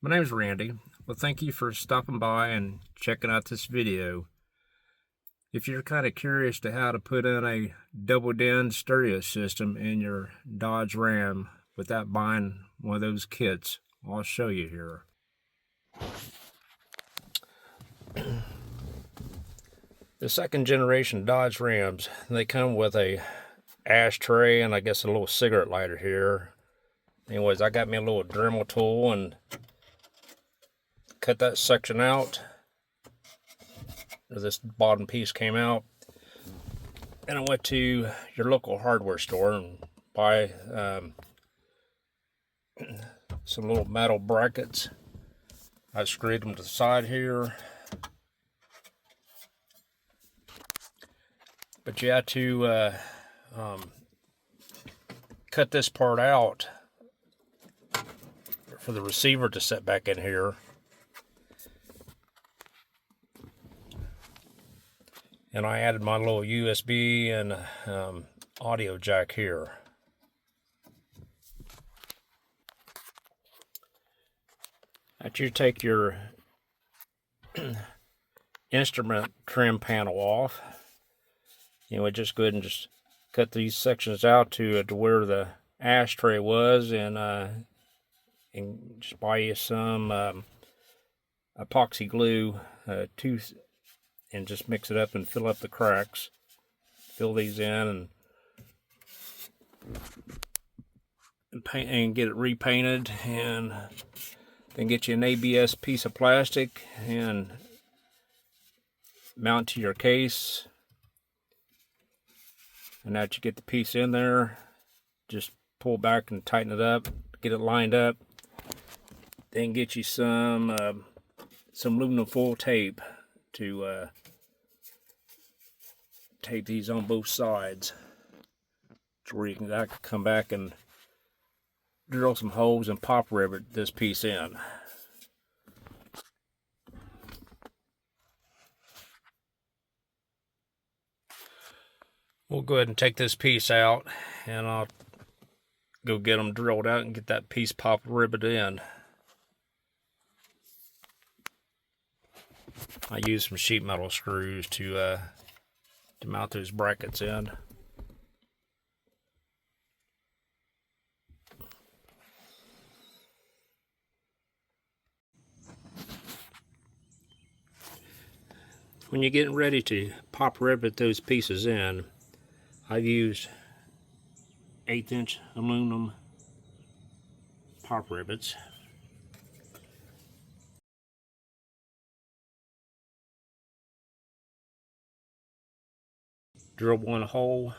My name's Randy. Well, thank you for stopping by and checking out this video. If you're kind of curious to how to put in a double-din stereo system in your Dodge Ram without buying one of those kits, I'll show you here. The second generation Dodge Rams, they come with a ashtray and I guess a little cigarette lighter here. Anyways, I got me a little Dremel tool and cut that section out. This bottom piece came out, and I went to your local hardware store and buy some little metal brackets. I screwed them to the side here, but you have to cut this part out for the receiver to set back in here. And I added my little USB and audio jack here. After you take your instrument trim panel off, you would just go ahead and just cut these sections out to where the ashtray was, and just buy you some epoxy glue, and just mix it up and fill up the cracks. Fill these in and paint and get it repainted, and then get you an ABS piece of plastic and mount to your case. And now that you get the piece in there, just pull back and tighten it up, get it lined up. Then get you some aluminum foil tape to tape these on both sides, to where you can come back and drill some holes and pop rivet this piece in. We'll go ahead and take this piece out, and I'll go get them drilled out and get that piece pop riveted in. I use some sheet metal screws to mount those brackets in. When you're getting ready to pop rivet those pieces in, I've used 1/8" aluminum pop rivets. Drill one hole.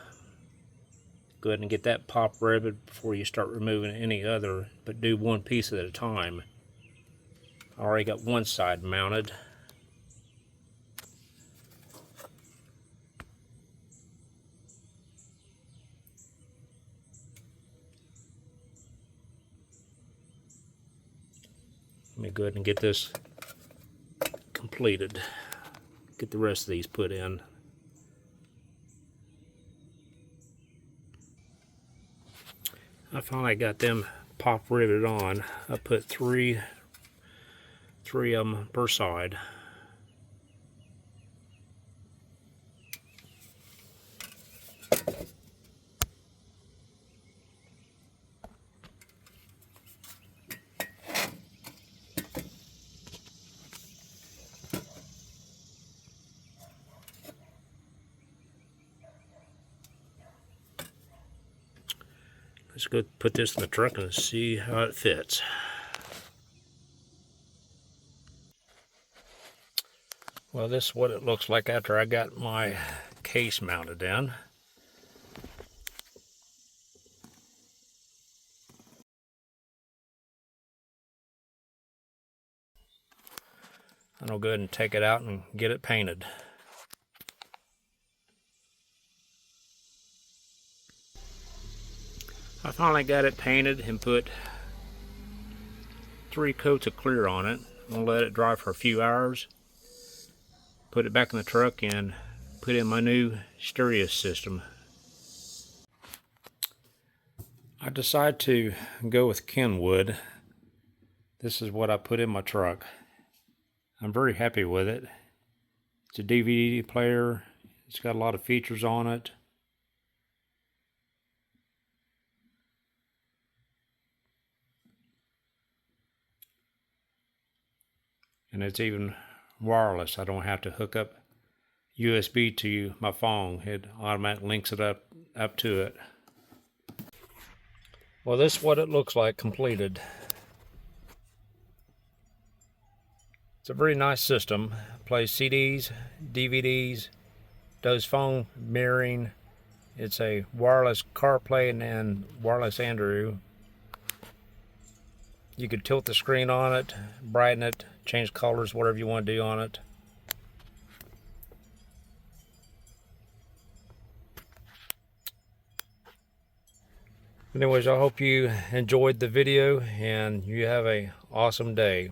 Go ahead and get that pop rivet before you start removing any other, but do one piece at a time. I already got one side mounted. Let me go ahead and get this completed. Get the rest of these put in. I finally got them pop riveted on. I put three of them per side. Let's go put this in the truck and see how it fits. Well, this is what it looks like after I got my case mounted in. And I'll go ahead and take it out and get it painted. I finally got it painted and put 3 coats of clear on it. I'm going to let it dry for a few hours. Put it back in the truck and put in my new stereo system. I decided to go with Kenwood. this is what I put in my truck. I'm very happy with it. It's a DVD player. It's got a lot of features on it. And it's even wireless. I don't have to hook up USB to my phone. It automatically links it up to it. Well, this is what it looks like completed. It's a very nice system. Plays CDs, DVDs, does phone mirroring. It's a wireless CarPlay and wireless Android. You could tilt the screen on it, brighten it, change colors, whatever you want to do on it. Anyways, I hope you enjoyed the video and you have an awesome day.